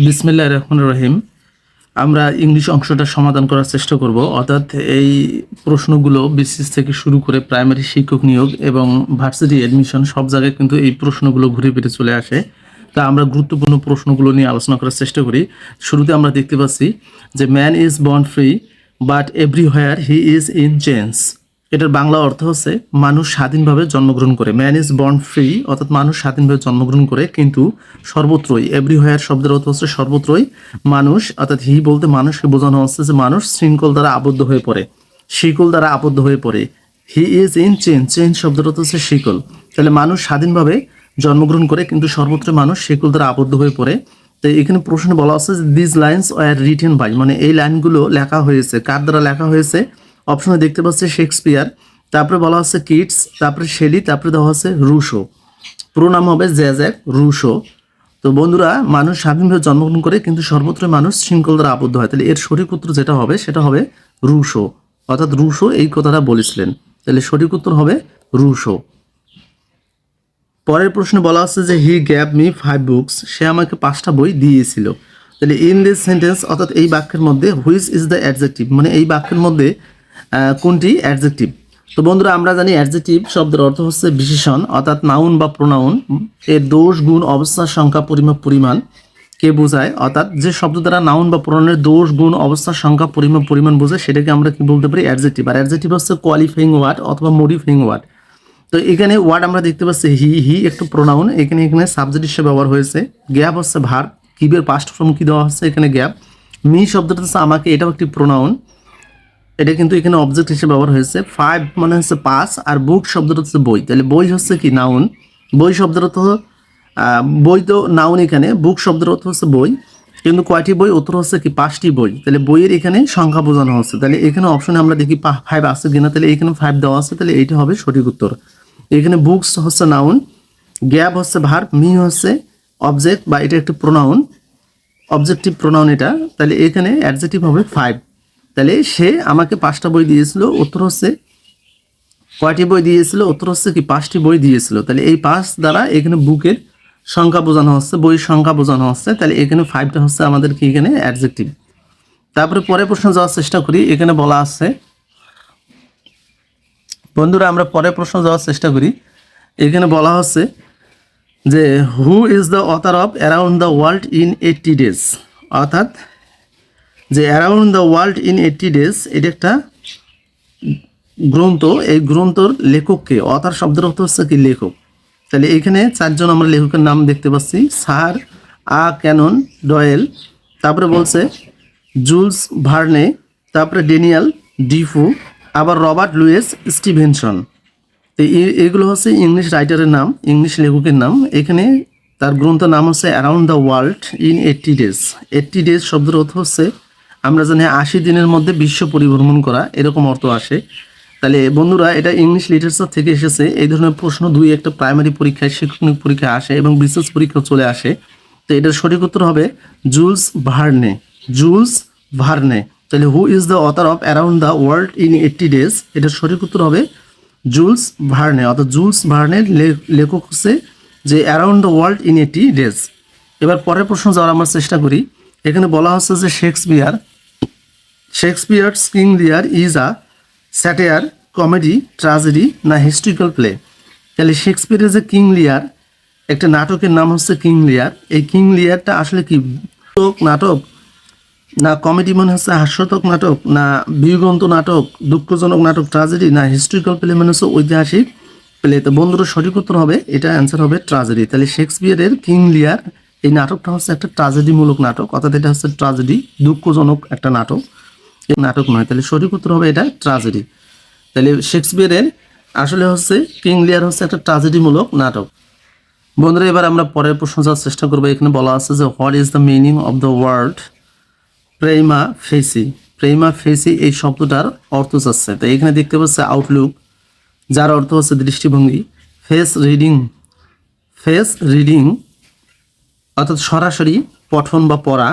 বিসমিল্লাহির রহমানির রহিম। আমরা ইংলিশ অংশটা সমাধান করার চেষ্টা করব। অর্থাৎ এই প্রশ্নগুলো বিসিএস থেকে শুরু করে প্রাইমারি শিক্ষক নিয়োগ এবং ভার্সিটি অ্যাডমিশন সব জায়গায় কিন্তু এই প্রশ্নগুলো ঘুরে ফিরে চলে আসে। তা আমরা গুরুত্বপূর্ণ প্রশ্নগুলো নিয়ে আলোচনা করার চেষ্টা করি। শুরুতে আমরা দেখতে পাচ্ছি যে man is born free but everywhere he is in change. এটার বাংলা অর্থ হচ্ছে মানুষ স্বাধীনভাবে জন্মগ্রহণ করে। ম্যান ইজ বর্ন ফ্রি অর্থাৎ মানুষ স্বাধীনভাবে জন্মগ্রহণ করে, কিন্তু সর্বত্রই, এভরিহোয়ার শব্দের অর্থ হচ্ছে সর্বত্রই মানুষ, অর্থাৎ হি বলতে মানুষকে বোঝানো হচ্ছে যে মানুষ শৃঙ্খল দ্বারা আবদ্ধ হয়ে পড়ে, শিকল দ্বারা আবদ্ধ হয়ে পড়ে। He is in change, change শব্দের অর্থ হচ্ছে শিকল। তাহলে মানুষ স্বাধীনভাবে জন্মগ্রহণ করে কিন্তু সর্বত্র মানুষ শিকল দ্বারা আবদ্ধ হয়ে পড়ে। তো এখানে প্রশ্নে বলা হচ্ছে যে this lines were written by, মানে এই লাইনগুলো লেখা হয়েছে কার দ্বারা লেখা হয়েছে। অপশনে দেখতে পাচ্ছি শেক্সপিয়ার, তারপরে বলা হচ্ছে কিটস, তারপরে শেলি, তারপরে দেওয়া হচ্ছে রুশো। পুরো নাম হবে জ্যাক রুশো। তো বন্ধুরা, মানুষ স্বাধীনভাবে জন্মগ্রহণ করে কিন্তু সর্বত্র মানুষ শৃঙ্খল দ্বারা আবদ্ধ হয়। তাহলে এর সঠিক উত্তর যেটা হবে সেটা হবে রুশো, অর্থাৎ রুশো এই কথাটা বলেছিলেন। তাহলে সঠিক উত্তর হবে রুশো। পরের প্রশ্নে বলা হচ্ছে যে হি গ্যাভ মি 5 বুকস, সে আমাকে 5টা বই দিয়েছিল। তাহলে ইন দিস সেন্টেন্স, অর্থাৎ এই বাক্যের মধ্যে হুইচ ইজ দ্য অ্যাডজেক্টিভ, মানে এই বাক্যের মধ্যে কোনটি অ্যাডজেক্টিভ। তো বন্ধুরা, আমরা জানি অ্যাডজেক্টিভ শব্দের অর্থ হচ্ছে বিশেষণ, অর্থাৎ নাউন বা প্রোনাউন। এর দোষ, গুণ, অবস্থার সংখ্যা, পরিমাপ, পরিমাণ কে বোঝায়। অর্থাৎ যে শব্দ দ্বারা নাউন বা প্রোনাউনের দোষ, গুণ, অবস্থার সংখ্যা, পরিমাপ, পরিমাণ বোঝায় সেটাকে আমরা কি বলতে পারি, অ্যাডজেক্টিভ। আর অ্যাডজেক্টিভ হচ্ছে কোয়ালিফাইং ওয়ার্ড অথবা মডিফাইং ওয়ার্ড। তো এখানে ওয়ার্ড আমরা দেখতে পাচ্ছি হি একটু প্রোনাউন, এখানে সাবজেক্ট হিসেবে ব্যবহার হয়েছে। গ্যাপ হচ্ছে ভার্ব, কিবের পাস্ট ফর্ম কি দেওয়া হচ্ছে এখানে গ্যাপ। মি শব্দটা হচ্ছে আমাকে, এটাও একটি প্রোনাউন, এটা কিন্তু এখানে অবজেক্ট হিসেবে ব্যবহার হয়েছে। 5 মানে হচ্ছে 5, আর বুক শব্দটা হচ্ছে বই, তাহলে বই হচ্ছে কি নাউন। বই শব্দের অর্থ বই তো নাউন, এখানে বুক শব্দের অর্থ হচ্ছে বই, কিন্তু কয়টি বই, উত্তর হচ্ছে কি 5টি বই। তাহলে বইয়ের এখানে সংখ্যা বোঝানো হচ্ছে। তাহলে এখানে অপশনে আমরা দেখি 5 আছে কিনা, তাহলে এখানে 5 দেওয়া আছে, তাহলে এইটা হবে সঠিক উত্তর। এখানে বুকস হচ্ছে নাউন, গ্যাপ হচ্ছে ভার্ব, মি হচ্ছে অবজেক্ট বা এটা একটি প্রোনাউন, অবজেক্টিভ প্রোনাউন এটা। তাহলে এখানে অ্যাডজেক্টিভ হবে 5। তাহলে সে আমাকে 5টা বই দিয়েছিল, উত্তর হচ্ছে কয়টি বই দিয়েছিল, উত্তর হচ্ছে কি 5টি বই দিয়েছিল। তাহলে এই 5 দ্বারা এখানে বুকের সংখ্যা বোঝানো হচ্ছে, বইয়ের সংখ্যা বোঝানো হচ্ছে। তাহলে এখানে 5টা হচ্ছে আমাদের কি এখানে অ্যাডজেক্টিভ। তারপরে পরের প্রশ্ন যাওয়ার চেষ্টা করি। এখানে বলা আছে, বন্ধুরা আমরা পরের প্রশ্ন যাওয়ার চেষ্টা করি। এখানে বলা হচ্ছে যে হু is the author of around the world in 80 days, অর্থাৎ যে around the world in 80 days এটা একটা গ্রন্থ। এই গ্রন্থর লেখককে, অথার শব্দের অর্থ হচ্ছে কি লেখক। তাহলে এখানে 4জন আমরা লেখকের নাম দেখতে পাচ্ছি, স্যার ক্যানন ডয়েল, তারপরে বলছে জুলস ভার্নে, তারপরে ড্যানিয়েল ডিফু, আবার রবার্ট লুইস স্টিভেনসন। তো এগুলো হচ্ছে ইংলিশ রাইটারের নাম, ইংলিশ লেখকের নাম। এখানে তার গ্রন্থের নাম হচ্ছে around the world in 80 days. 80 days শব্দের অর্থ হচ্ছে আমরা জানি 80 দিনের মধ্যে বিশ্ব পরিভ্রমণ করা, এরকম অর্থ আসে। তাহলে বন্ধুরা, এটা ইংলিশ লিটারেচার থেকে এসেছে। এই ধরনের প্রশ্ন দুই একটা প্রাইমারি পরীক্ষায়, শিক্ষক পরীক্ষায় আসে এবং বিশেষ পরীক্ষা চলে আসে। তো এটার সঠিক উত্তর হবে জুলস ভার্নে, জুলস ভার্নে। তাহলে who is the author of around the world in 80 days, এটার সঠিক উত্তর হবে জুলস ভার্নে। অর্থাৎ জুলস ভার্নের লেখক হচ্ছে যে around the world in 80 days. এবার পরের প্রশ্ন যাওয়ার আমরা চেষ্টা করি। এখানে বলা হচ্ছে যে শেক্সপিয়ার্স কিং লিয়ার is a satire, comedy, tragedy না হিস্ট্রিক্যাল প্লে। তাহলে শেক্সপিয়ারের যে কিং লিয়ার, একটা নাটকের নাম হচ্ছে কিং লিয়ার। এই কিং লিয়ারটা আসলে কি নাটক না কমেডি, মানে হচ্ছে হাস্যতক নাটক, না বিয়োগান্ত নাটক, দুঃখজনক নাটক, ট্র্যাজেডি না হিস্ট্রিক্যাল প্লে মানে হচ্ছে ঐতিহাসিক প্লে। তো বন্ধুরা, সঠিক উত্তর হবে, এটা অ্যান্সার হবে ট্র্যাজেডি। তাহলে শেক্সপিয়ারের কিং লিয়ার এই নাটকটা হচ্ছে একটা ট্র্যাজেডিমূলক নাটক, অর্থাৎ এটা হচ্ছে ট্র্যাজেডি, দুঃখজনক একটা নাটক, এই নাটক নয়। তাহলে সঠিক উত্তর হবে এটা ট্র্যাজেডি। তাহলে শেক্সপিয়ারের আসলে হচ্ছে কিং লিয়ার হচ্ছে একটা ট্র্যাজেডিমূলক নাটক। বন্ধুরা, এবার আমরা পরের প্রশ্ন যাওয়ার চেষ্টা করবো। এখানে বলা আছে যে what is the meaning of the word prima facie. Prima facie এই শব্দটার অর্থ চাচ্ছে। তো এখানে দেখতে পাচ্ছে আউটলুক, যার অর্থ হচ্ছে দৃষ্টিভঙ্গি। ফেস রিডিং অর্থাৎ সরাসরি পঠন বা পড়া।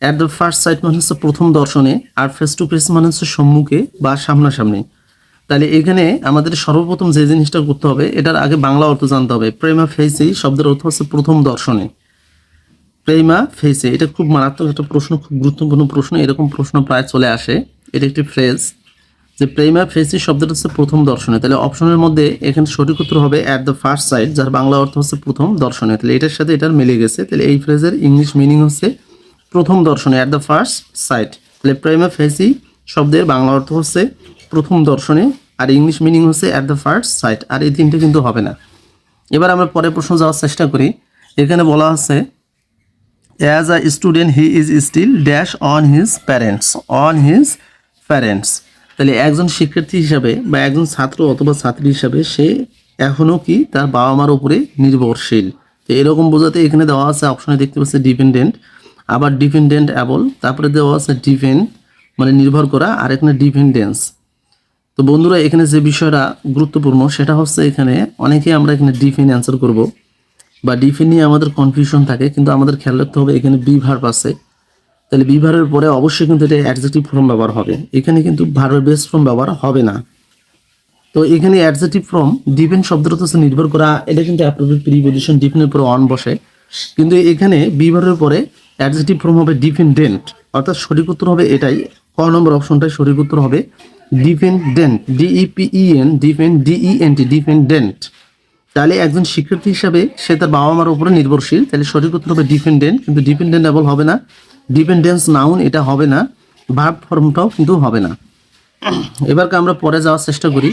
অ্যাট দ্য ফার্স্ট সাইট মানে হচ্ছে প্রথম দর্শনে, আর ফেস টু ফেস মানে হচ্ছে সম্মুখে বা সামনাসামনি। তাহলে এখানে আমাদের সর্বপ্রথম যে জিনিসটা করতে হবে, এটার আগে বাংলা অর্থ জানতে হবে। প্রেমা ফেসি শব্দের অর্থ হচ্ছে প্রথম দর্শনে। প্রেমা ফেসে, এটা খুব মারাত্মক একটা প্রশ্ন, খুব গুরুত্বপূর্ণ প্রশ্ন। এরকম প্রশ্ন প্রায় চলে আসে। এটা একটি ফ্রেজ যে প্রেমা ফেসি শব্দটা হচ্ছে প্রথম দর্শনে। তাহলে অপশনের মধ্যে এখানে সঠিক উত্তর হবে অ্যাট দ্য ফার্স্ট সাইট, যার বাংলা অর্থ হচ্ছে প্রথম দর্শনে। তাহলে এটার সাথে এটার মিলে গেছে। তাহলে এই ফ্রেজের ইংলিশ মিনিং হচ্ছে প্রথম দর্শনে, অ্যাট দ্য ফার্স্ট সাইট। তাহলে প্রেমা ফেসি শব্দের বাংলা অর্থ হচ্ছে প্রথম দর্শনে, আর ইংলিশ মিনিং হচ্ছে অ্যাট দ্য ফার্স্ট সাইট। আর এই তিনটে কিন্তু হবে না। এবার আমরা পরের প্রশ্ন যাওয়ার চেষ্টা করি। এখানে বলা আছে as a student he is still dash on his parents, on his parents. তাহলে একজন শিক্ষার্থী হিসাবে বা একজন ছাত্র অথবা ছাত্রী হিসাবে সে এখনও কি তার বাবা মার উপরে নির্ভরশীল। তো এরকম বোঝাতে এখানে দেওয়া আছে, অপশনে দেখতে পাচ্ছি ডিপেন্ডেন্ট, আবার ডিপেন্ডেন্ট অ্যাবল, তারপরে দেওয়া আছে ডিপেন্ড মানে নির্ভর করা, আর এখানে ডিপেন্ডেন্স। তো বন্ধুরা এখানে যে বিষয়টা গুরুত্বপূর্ণ সেটা হচ্ছে এখানে অনেকেই আমরা এখানে ডিফেন্ড অ্যান্সার করব বা ডিফেন্ড নিয়ে আমাদের কনফিউশন থাকে, কিন্তু আমাদের খেয়াল রাখতে হবে এখানে বি ভার্ব আছে। তাহলে বি ভার্বের পরে অবশ্যই কিন্তু এটা অ্যাডজেক্টিভ ফর্ম ব্যবহার হবে, এখানে কিন্তু ভার্বের বেস ফর্ম ব্যবহার হবে না। তো এখানে অ্যাডজেক্টিভ ফর্ম ডিপেন্ড শব্দটা হচ্ছে নির্ভর করা, এটা কিন্তু অ্যাপ্রোপ্রিয়েট প্রিপজিশন ডিপেন্ডের উপরে অন বসে, কিন্তু এখানে বি ভার্বের পরে অ্যাডজেক্টিভ ফর্ম হবে ডিপেন্ডেন্ট, অর্থাৎ সঠিক উত্তর হবে এটাই, ক নম্বর অপশনটাই সঠিক উত্তর হবে ডিপেন্ডেন্ট, ডিইপিইএন ডিপেন্ড ডিইএনটি ডিপেন্ডেন্ট। তাহলে একজন শিক্ষার্থী হিসাবে সে তার বাবা মার উপরে নির্ভরশীল, তাহলে সঠিক উত্তর হবে ডিপেন্ডেন্ট, কিন্তু ডিপেন্ডেন্টেবল হবে না, ডিপেন্ডেন্স নাউন এটা হবে না, ভার্ব ফর্মটাও কিন্তু হবে না। এবারকে আমরা পরে যাওয়ার চেষ্টা করি।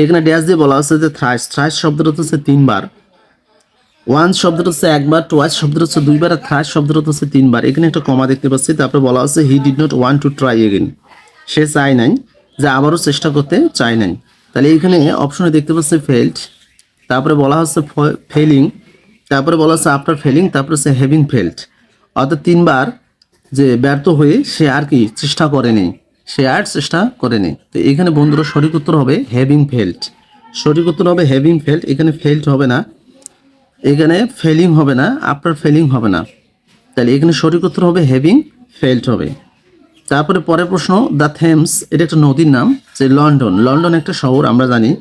এখানে ড্যাশ দিয়ে বলা আছে যে থ্রাইস, থ্রাইস শব্দটা হচ্ছে তিনবার, ওয়ান্স শব্দটা হচ্ছে একবার, টোয়াইস শব্দটা হচ্ছে দুইবার, আর থ্রাইস শব্দটা হচ্ছে তিনবার। এখানে একটা কমা দেখতে পাচ্ছি, তারপরে বলা আছে he did not want to try again, সে চায় নাই, যে আবারও চেষ্টা করতে চায় নাই। তাহলে এখানে অপশনে দেখতে পাচ্ছি ফেল্ড, তারপরে বলা হচ্ছে ফেলিং, তারপরে বলা হচ্ছে আফটার ফেলিং, তারপরে হচ্ছে হ্যাভিং ফেল্ড, অর্থাৎ তিনবার যে ব্যর্থ হয়ে সে আর কি চেষ্টা করেনি, সে আর চেষ্টা করেনি। তো এখানে বন্ধুরা সঠিক উত্তর হবে হ্যাভিং ফেল্ড, সঠিক উত্তর হবে হ্যাভিং ফেল্ড। এখানে ফেল্ড হবে না, এখানে ফেলিং হবে না, আফটার ফেলিং হবে না, তাহলে এখানে সঠিক উত্তর হবে হ্যাভিং ফেল্ড হবে। তারপরে পরের প্রশ্ন, দ্য থেমস, এটা একটা নদীর নাম, যে লন্ডন, লন্ডন একটা শহর আমরা জানি।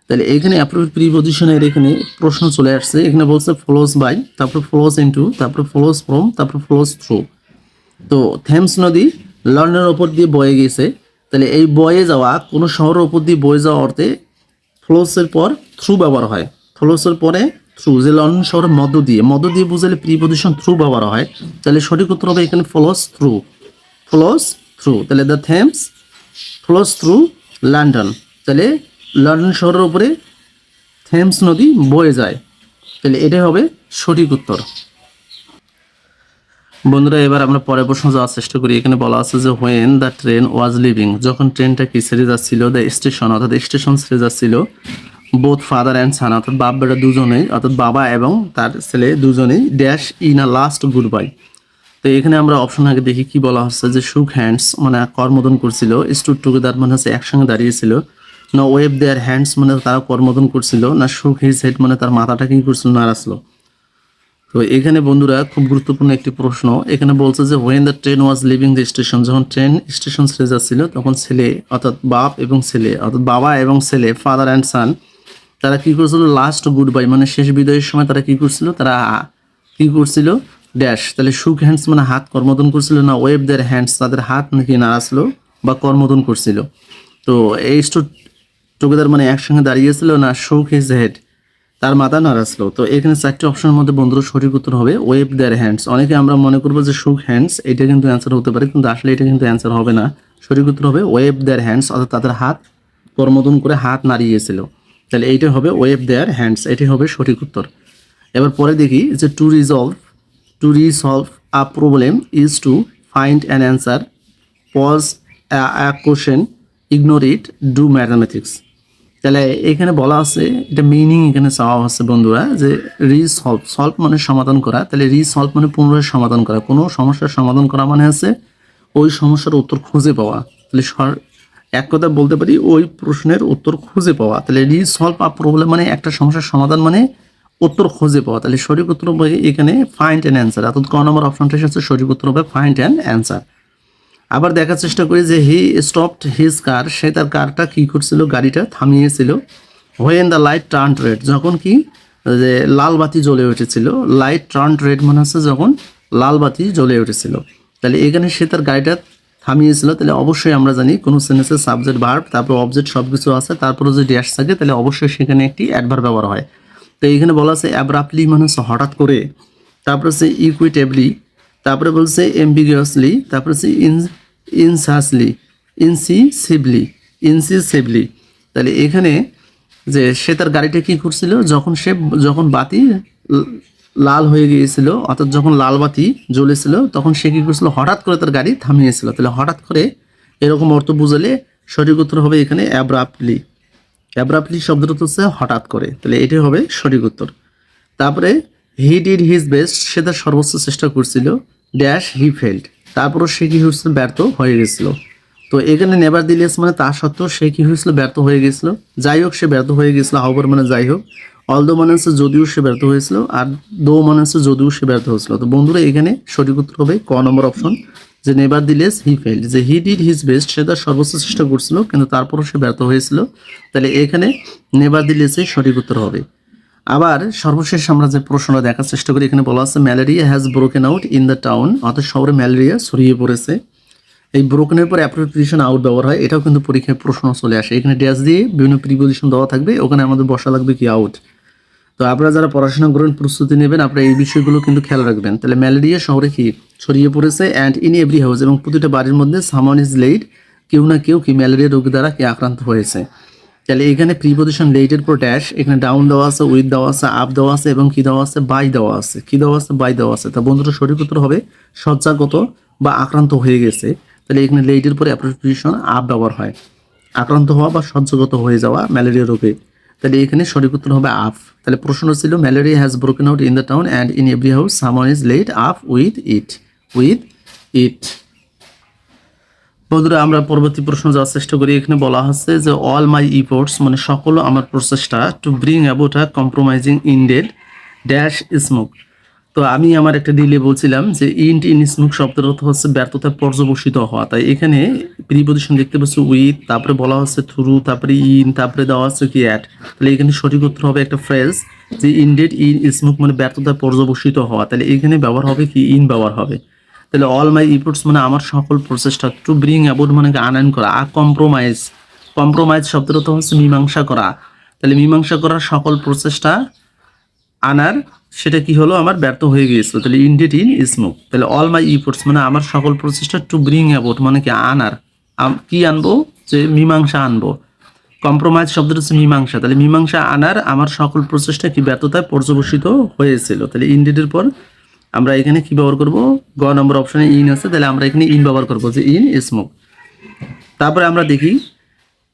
তাহলে এখানে অ্যাপ্রোপ্রিয়েট প্রিপজিশনের এখানে প্রশ্ন চলে আসছে, এখানে বলছে ফ্লোস বাই, তারপর ফ্লোস ইনটু, তারপর ফ্লোস ফ্রম, তারপর ফ্লোস থ্রু। তো থেমস নদী লন্ডনের ওপর দিয়ে বয়ে গেছে, তাহলে এই বয়ে যাওয়া কোনো শহরের ওপর দিয়ে বয়ে যাওয়া অর্থে ফ্লোসের পর থ্রু ব্যবহার হয়, ফ্লোসের পরে থ্রু, যে লন্ডন শহরের মধ্য দিয়ে, মধ্য দিয়ে বুঝালে প্রিপজিশন থ্রু ব্যবহার হয়। তাহলে সঠিক উত্তর হবে এখানে ফ্লোস থ্রু, ফ্লোস থ্রু। তাহলে the Thames flows through London, তাহলে লন্ডন শহরের উপরে থেমস নদী বয়ে যায়, তাহলে এটাই হবে সঠিক উত্তর। বন্ধুরা এবার আমরা পরের প্রশ্ন যাওয়ার চেষ্টা করি। এখানে বলা আছে যে when the train was living, যখন ট্রেনটা কি ছেড়ে যাচ্ছিল, দ্য স্টেশন অর্থাৎ স্টেশন ছেড়ে যাচ্ছিল, বোথ ফাদার অ্যান্ড সান অর্থাৎ বাপ বেটা দুজনেই, অর্থাৎ বাবা এবং তার ছেলে দুজনেই dash in a last good bye. তো এখানে আমরা অপশন আগে দেখি কি বলা হচ্ছে, যে শুক হ্যান্ডস মানে করমোদন করছিল, স্টুড টুগেদার মানে হচ্ছে একসঙ্গে দাঁড়িয়েছিল, না ওয়েভ দেয়ার হ্যান্ডস মানে তারা করমোদন করছিল, না শুক হিজ হেড মানে তার মাথাটা কি করছিল, নাড়াচ্ছিল। তো এখানে বন্ধুরা খুব গুরুত্বপূর্ণ একটি প্রশ্ন, এখানে বলছে যে when the train was living the station, যখন ট্রেন স্টেশন ছেড়ে যাচ্ছিল তখন ছেলে অর্থাৎ বাপ এবং ছেলে অর্থাৎ বাবা এবং ছেলে ফাদার অ্যান্ড সান তারা কি করছিল, লাস্ট গুড বাই মানে শেষ বিদায়ের সময় তারা কি করছিল, তারা কি করছিল ড্যাশ, তাহলে শুক হ্যান্ডস মানে হাত কর্মোদন করছিল, না ওয়েভ দেয়ার হ্যান্ডস তাদের হাত নাকি নাড়াছিল বা কর্মোদন করছিল। তো এই স্টুড টুগেদার মানে একসঙ্গে দাঁড়িয়েছিল, না শুক হিজ হেড তার মাথা নাড়াচ্ছিল। তো এখানে চারটি অপশনের মধ্যে বন্ধুরা সঠিক উত্তর হবে ওয়েভ দেয়ার হ্যান্ডস। অনেকে আমরা মনে করবো যে শুক হ্যান্ডস, এটা কিন্তু অ্যান্সার হতে পারে, কিন্তু আসলে এটা কিন্তু অ্যান্সার হবে না। সঠিক উত্তর হবে ওয়েভ দেয়ার হ্যান্ডস, অর্থাৎ তাদের হাত কর্মোদন করে হাত নাড়িয়েছিল, তাহলে এইটা হবে ওয়েভ দেয়ার হ্যান্ডস, এটি হবে সঠিক উত্তর। এবার পরে দেখি যে to resolve a problem is to find an answer, pause a question, ignore it, do mathematics. তাহলে এখানে বলা আছে, এটা মিনিং এখানে চাওয়া হচ্ছে বন্ধুরা, যে রিসলভ, সলভ মানে সমাধান করা, তাহলে রিসলভ মানে পুনরায় সমাধান করা, কোনো সমস্যার সমাধান করা মানে হচ্ছে ওই সমস্যার উত্তর খুঁজে পাওয়া। তাহলে এক কথা বলতে পারি ওই প্রশ্নের উত্তর খুঁজে পাওয়া। তাহলে রিসলভ আ প্রবলেম মানে একটা সমস্যার সমাধান মানে উত্তর খুঁজে পাওয়া, তাহলে সঠিক উত্তর হবে এখানে ফাইন্ড অ্যান অ্যান্সার, অর্থাৎ ক নম্বর অপশনটা এসেছে, সঠিক উত্তর হবে ফাইন্ড অ্যান অ্যান্সার। আবার দেখার চেষ্টা করি যে হি স্টপড হিজ কার, সে তার কারটা কি করছিল, গাড়িটা থামিয়েছিল। When the light turned red, যখন কি যে লাল বাতি জ্বলে উঠেছিল, লাইট টার্নড রেড মানে হচ্ছে যখন লাল বাতি জ্বলে উঠেছিল। তাহলে এখানে সে তার গাড়িটা থামিয়েছিল। তাহলে অবশ্যই আমরা জানি কোনো সেন্টেন্সের সাবজেক্ট ভার্ব তারপর অবজেক্ট সব কিছু আছে, তারপরে যদি ড্যাশ থাকে তাহলে অবশ্যই সেখানে একটি অ্যাডভার্ব ব্যবহার হয়। তো এখানে বলা আছে অ্যাব্রাপ্টলি মানে হচ্ছে হঠাৎ করে, তারপরে হচ্ছে ইকুইটেবলি, তারপরে বলছে এম্বিগুয়াসলি, তারপরে হচ্ছে ইনসাসলি, ইনসিসিভলি, ইনসিসিভলি। তাহলে এখানে যে সে তার গাড়িটা কি করছিল, যখন বাতি লাল হয়ে গিয়েছিল, অর্থাৎ যখন লাল বাতি জ্বলেছিল তখন সে কি করছিল, হঠাৎ করে তার গাড়ি থামিয়েছিল। তাহলে হঠাৎ করে এরকম অর্থ বুঝালে সঠিক উত্তর হবে এখানে অ্যাব্রাপ্টলি। অ্যাব্রাপ্টলি শব্দটা হচ্ছে হঠাৎ করে, তাহলে এটাই হবে সঠিক উত্তর। তারপরে হি ডিড হিজ বেস্ট, সে তার সর্বোচ্চ চেষ্টা করছিল, ড্যাশ হি ফেল্ড, তারপরও সে কি হয়েছিল, ব্যর্থ হয়ে গেছিল। তো এখানে নেভার দিলেস মানে তা সত্ত্বেও সে কি হয়েছিল, ব্যর্থ হয়ে গেছিল। যাই হোক সে ব্যর্থ হয়ে গেছিল, হাউবার মানে যাই হোক, অলদো মানে হচ্ছে যদিও সে ব্যর্থ হয়েছিল, আর দো মানে হচ্ছে যদিও সে ব্যর্থ হয়েছিল। তো বন্ধুরা এখানে সঠিক উত্তর হবে ক নম্বর অপশন, যে নেভার দিলেস হি ফেল্ড, যে হি ডিড হিজ বেস্ট, সে তার সর্বোচ্চ চেষ্টা করছিল কিন্তু তারপরও সে ব্যর্থ হয়েছিল। তাহলে এখানে নেভার দিলেসই সঠিক উত্তর হবে। আবার সর্বশেষ আমরা যে প্রশ্নটা দেখার চেষ্টা করি, এখানে বলা আছে malaria has broken out in the town, অর্থাৎ শহরে ম্যালেরিয়া ছড়িয়ে পড়েছে। এই ব্রোকেনের পর অ্যাপ্রোপ্রিয়েশন আউট ব্যবহার হয়, এটাও কিন্তু পরীক্ষায় প্রশ্ন চলে আসে। এখানে ড্যাশ দিয়ে বিভিন্ন প্রিপোজিশন দেওয়া থাকবে, ওখানে আমাদের বসা লাগবে কি আউট। তো আপনারা যারা পড়াশোনা করেন, প্রস্তুতি নেবেন, আপনারা এই বিষয়গুলো কিন্তু খেয়াল রাখবেন। তাহলে ম্যালেরিয়া শহরে কি ছড়িয়ে পড়েছে, অ্যান্ড ইন এভরি হাউস, এবং প্রতিটা বাড়ির মধ্যে সামওয়ান ইজ লেইড, কেউ না কেউ কি ম্যালেরিয়া রোগ দ্বারা কি আক্রান্ত হয়েছে। তাহলে এখানে প্রিপোজিশন লেটের পর ড্যাশ, এখানে ডাউন দেওয়া আছে, উইথ দেওয়া আছে, আপ দেওয়া আছে, এবং কি দেওয়া আছে, বাই দেওয়া আছে। কি দেওয়া আছে, বাই দেওয়া আছে। তা বন্ধুরা সঠিক উত্তর হবে শয্যাগত বা আক্রান্ত হয়ে গেছে। তাহলে এখানে লেটের পরে প্রিপোজিশন আপ ব্যবহার হয়, আক্রান্ত হওয়া বা শয্যাগত হয়ে যাওয়া ম্যালেরিয়া রোগে। তাহলে এখানে সঠিক উত্তর হবে আপ। তাহলে প্রশ্ন ছিল malaria has broken out in the town and in every house someone is laid up with it, with it. বন্ধুরা আমরা পরবর্তী প্রশ্ন যাওয়ার চেষ্টা করি। এখানে বলা হচ্ছে যে অল মাই ইফোর্টস মানে সকল আমার প্রচেষ্টা, to bring about a compromising ended dash smoke. তো আমি আমার একটা ডিলে বলছিলাম যে ইন স্মোক শব্দের অর্থ হচ্ছে ব্যর্থতায় পর্যবসিত হওয়া। তাই এখানে প্রিপোজিশন দেখতে পাচ্ছি উইথ, তারপরে বলা হচ্ছে থ্রু, তারপরে ইন, তারপরে দেওয়া হচ্ছে কি অ্যাট। তাহলে এখানে সঠিক উত্তর হবে একটা ফ্রেজ যে ইনডেড ইন স্মোক মানে ব্যর্থতায় পর্যবসিত হওয়া। তাহলে এখানে ব্যবহার হবে কি ইন ব্যবহার হবে। তাহলে অল মাই ইফোর্টস মানে আমার সকল প্রচেষ্টা, টু ব্রিং অ্যাবাউট মানে আনয়ন করা, আর কম্প্রোমাইজ, কম্প্রোমাইজ শব্দের অর্থ হচ্ছে মীমাংসা করা। তাহলে মীমাংসা করার সকল প্রচেষ্টা আনার সেটা কি হলো, আমার ব্যর্থ হয়ে গিয়েছিল। তাহলে ইনডেড ইন স্মোক। তাহলে অল মাই ইফোর্টস মানে আমার সকল প্রচেষ্টা, টু ব্রিং অ্যাবাউট মানে কি আনার, কি আনবো, যে মীমাংসা আনবো। কম্প্রোমাইজ শব্দটা হচ্ছে মীমাংসা। তাহলে মীমাংসা আনার আমার সকল প্রচেষ্টা কি ব্যর্থতায় পর্যবসিত হয়েছিল। তাহলে ইনডেডের পর আমরা এখানে কি ব্যবহার করব, গ নম্বর অপশনে ইন আছে, তাহলে আমরা এখানে ইন ব্যবহার করবো, যে ইন স্মোক। তারপরে আমরা দেখি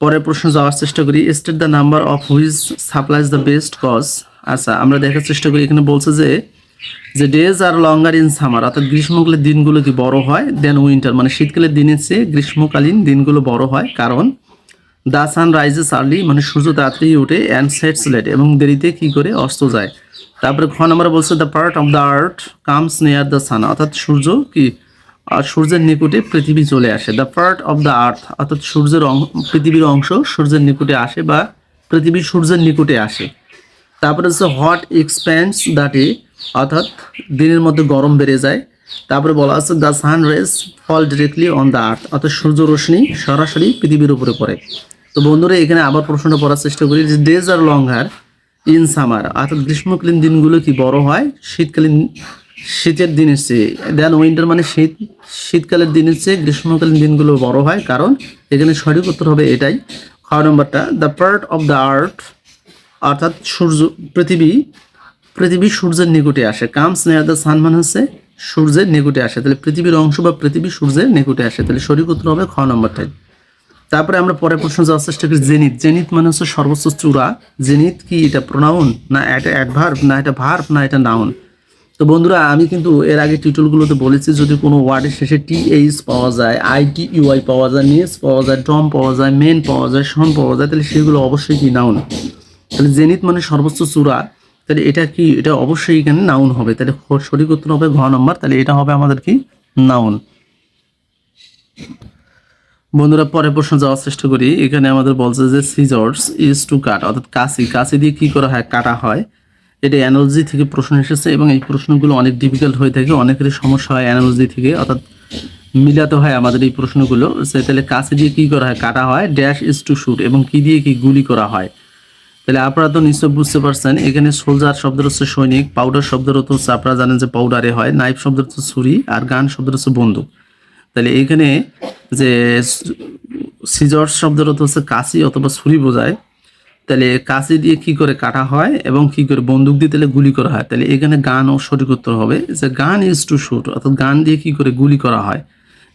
পরের প্রশ্ন যাওয়ার চেষ্টা করি, state the number of which supplies the best cause. আচ্ছা আমরা দেখার চেষ্টা করি, এখানে বলছে যে days are longer in summer, অর্থাৎ গ্রীষ্মকালের দিনগুলো কি বড় হয় দেন উইন্টার, মানে শীতকালের দিনের চেয়ে গ্রীষ্মকালীন দিনগুলো বড় হয়। কারণ দ্য সান রাইজেস আর্লি মানে সূর্য তাড়াতাড়ি ওঠে, অ্যান্ড সেটস লেট এবং দেরিতে কি করে অস্ত যায়। তারপরে খ নম্বরে বলছে the part of the earth comes near the sun, অর্থাৎ সূর্য কি সূর্যের নিকটে পৃথিবী চলে আসে। The part of the earth অর্থাৎ পৃথিবীর অংশ সূর্যের নিকটে আসে, বা পৃথিবী সূর্যের নিকটে আসে। তারপরে হচ্ছে হট এক্সপ্যান্ডস দ্য ডে, অর্থাৎ দিনের মধ্যে গরম বেড়ে যায়। তারপরে বলা আছে the sun rays fall directly on the earth, অর্থাৎ সূর্য রশ্মি সরাসরি পৃথিবীর উপরে পড়ে। তো বন্ধুরা এখানে আবার প্রশ্নটা পড়ার চেষ্টা করি, যে days are longer in summer, অর্থাৎ গ্রীষ্মকালীন দিনগুলো কি বড় হয় শীতের দিনের চেয়ে, দেন উইন্টার মানে শীতকালের দিনের চেয়ে গ্রীষ্মকালীন দিনগুলো বড় হয়। কারণ এখানে সঠিক উত্তর হবে এটাই, খ নম্বরটা, the part of the earth অর্থাৎ পৃথিবী সূর্যের নিকটে আসে। কামস নিয়ার দ্য সান মানে হচ্ছে সূর্যের নিকটে আসে, তাহলে পৃথিবীর অংশ বা পৃথিবী সূর্যের নিকটে আসে। তাহলে সঠিক উত্তর হবে খ নম্বরটাই। তারপরে আমরা পরের প্রশ্ন যাওয়ার চেষ্টা করি, জেনিথ। জেনিথ মানে হচ্ছে সর্বোচ্চ চূড়া। জেনিথ কি এটা প্রোনাউন না এটা অ্যাডভার্ব না এটা ভার্ব না এটা নাউন। তো বন্ধুরা আমি কিন্তু এর আগে টিউটোরিয়ালগুলোতে বলেছি, যদি কোনো ওয়ার্ডের শেষে টিএইচ পাওয়া যায়, আইটিইউআই পাওয়া যায়, নেস পাওয়া যায়, ডম পাওয়া যায়, মেন পাওয়া যায়, সন পাওয়া যায়, তাহলে সেগুলো অবশ্যই কি নাউন। তাহলে জেনিথ মানে সর্বোচ্চ চূড়া, তাহলে এটা কি এটা অবশ্যই এখানে নাউন হবে। তাহলে সঠিক উত্তর হবে ঘ নম্বর, তাহলে এটা হবে আমাদের কি নাউন। বন্ধুরা পরের প্রশ্ন যাওয়ার চেষ্টা করি, এখানে আমাদের বলছে যে সিজর্স ইজ টু কাট, অর্থাৎ কাঁচি দিয়ে কি করা হয়, কাটা হয়। এটা অ্যানালজি থেকে প্রশ্ন এসেছে এবং এই প্রশ্নগুলো অনেক ডিফিকাল্ট হয়ে থাকে, অনেকেরই সমস্যা হয় অ্যানালজি থেকে, অর্থাৎ মিলাতে হয় আমাদের এই প্রশ্নগুলো। তাহলে কাছে দিয়ে কী করা হয়, কাটা হয়, ড্যাশ ইজ টু শুট, এবং কী দিয়ে কি গুলি করা হয়। তাহলে আপনারা তো নিশ্চয় বুঝতে পারছেন, এখানে সোলজার শব্দের হচ্ছে সৈনিক, পাউডার শব্দের অর্থ হচ্ছে আপনারা জানেন যে পাউডারে হয়, নাইফ শব্দের হচ্ছে ছুরি, আর গান শব্দের হচ্ছে বন্দুক। তাহলে এখানে যে সিজর্স শব্দের অর্থ হচ্ছে কাঁচি অথবা ছুরি বোঝায়। তাহলে কাঁচি দিয়ে কি করে কাটা হয় এবং কি করে বন্দুক দিয়ে তাহলে গুলি করা হয়। তাহলে এখানে গান ও সঠিক উত্তর হবে যে গান ইজ টু শুট, অর্থাৎ গান দিয়ে কি করে গুলি করা হয়।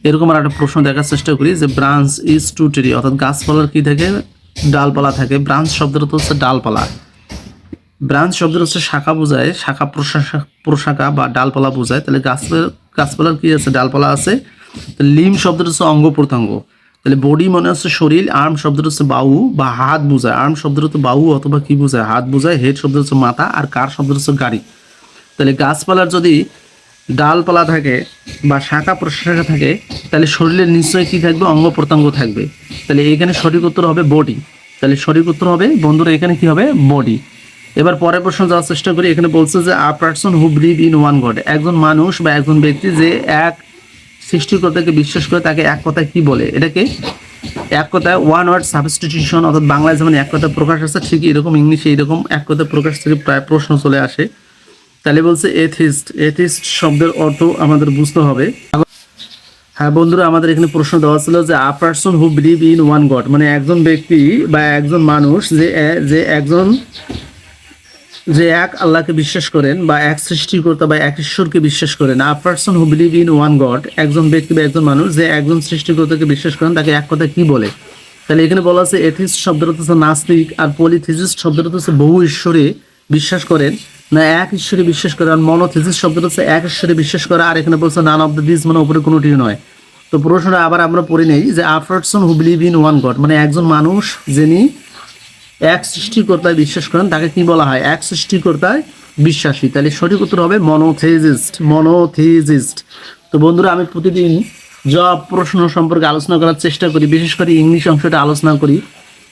এরকম আর একটা প্রশ্ন দেখার চেষ্টা করি যে ব্রাঞ্চ ইজ টু ট্রি, অর্থাৎ গাছপালার কি থাকে, ডালপালা থাকে। ব্রাঞ্চ শব্দের অর্থ হচ্ছে ডালপালা। ব্রাঞ্চ শব্দের হচ্ছে শাখা বোঝায়, শাখা প্রশাখা বা ডালপালা বোঝায়। তাহলে গাছপালার কি আছে, ডালপালা আছে। লিম শব্দের হচ্ছে অঙ্গ প্রত্যঙ্গ। তাহলে বডি মনে হচ্ছে শরীর, আর্ম শব্দের হচ্ছে বাহু বা হাত বোঝায়, আর্ম শব্দের হচ্ছে বাহু অথবা কি বোঝায়, হাত বোঝায়। হেড শব্দের হচ্ছে মাথা, আর কার শব্দের হচ্ছে গাড়ি। তাহলে গাছপালার যদি ডালপালা থাকে বা শাখা প্রশাখা থাকে, তাহলে শরীরের নিশ্চয়ই কী থাকবে, অঙ্গ প্রত্যঙ্গ থাকবে। তাহলে এখানে সঠিক উত্তর হবে বডি। তাহলে সঠিক উত্তর হবে বন্ধুরা এখানে কি হবে, বডি। এবার পরের প্রশ্ন যাওয়ার চেষ্টা করি। এখানে বলছে যে আ person who believe in one god, একজন মানুষ বা একজন ব্যক্তি যে এক সৃষ্টিকর্তাকে বিশ্বাস করে তাকে এক কথায় কি বলে। এটাকে এক কথায় ওয়ান ওয়ার্ড সাবস্টিটিউশন, অর্থাৎ বাংলায় যেমন এক কথায় প্রকাশ আছে, ঠিক এরকম ইংলিশে এরকম এক কথায় প্রকাশ থেকে প্রায় প্রশ্ন চলে আসে। তাহলে বলছে এথিস্ট, এথিস্ট শব্দের অর্থ আমাদের বুঝতে হবে। হ্যাঁ বন্ধুরা, আমাদের এখানে প্রশ্ন দেওয়া ছিল যে আ person who believe in one god, মানে একজন ব্যক্তি বা একজন মানুষ যে এক আল্লাহকে বিশ্বাস করেন বা এক সৃষ্টিকর্তা বা এক ঈশ্বরকে বিশ্বাস করেন। আ person who believe in one god, একজন ব্যক্তি বা একজন মানুষ যে একজন সৃষ্টিকর্তাকে বিশ্বাস করেন তাকে এক কথা কি বলে। তাহলে এখানে বলা আছে এথিস্ট শব্দের অর্থ হচ্ছে নাস্তিক, আর পলিথিসিস্ট শব্দের অর্থ হচ্ছে বহু ঈশ্বরে বিশ্বাস করেন, না এক ঈশ্বরে বিশ্বাস করেন। আর মনোথিসিস্ট শব্দের হচ্ছে এক ঈশ্বরে বিশ্বাস করা, আর এখানে বলছে নান অফ দ্য দিস, মানে উপরে কোনোটিও নয়। তো প্রশ্নটা আবার আমরা পড়ে নেই যে আ person who believe in one god, মানে একজন মানুষ যিনি এক সৃষ্টিকর্তায় বিশ্বাস করেন তাকে কি বলা হয়, এক সৃষ্টিকর্তায় বিশ্বাসী। তাহলে সঠিক উত্তর হবে মনোথিজিস্ট, মনোথিজিস্ট। তো বন্ধুরা, আমি প্রতিদিন জব প্রশ্ন সম্পর্কে আলোচনা করার চেষ্টা করি, বিশেষ করে ইংলিশ অংশটা আলোচনা করি।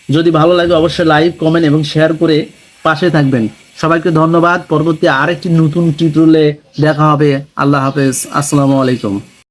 যদি ভালো লাগে অবশ্যই লাইক, কমেন্ট এবং শেয়ার করে পাশে থাকবেন। সবাইকে ধন্যবাদ। পরবর্তী আরেকটি নতুন টিউটোরিয়ালে দেখা হবে। আল্লাহ হাফেজ, আসসালামু আলাইকুম।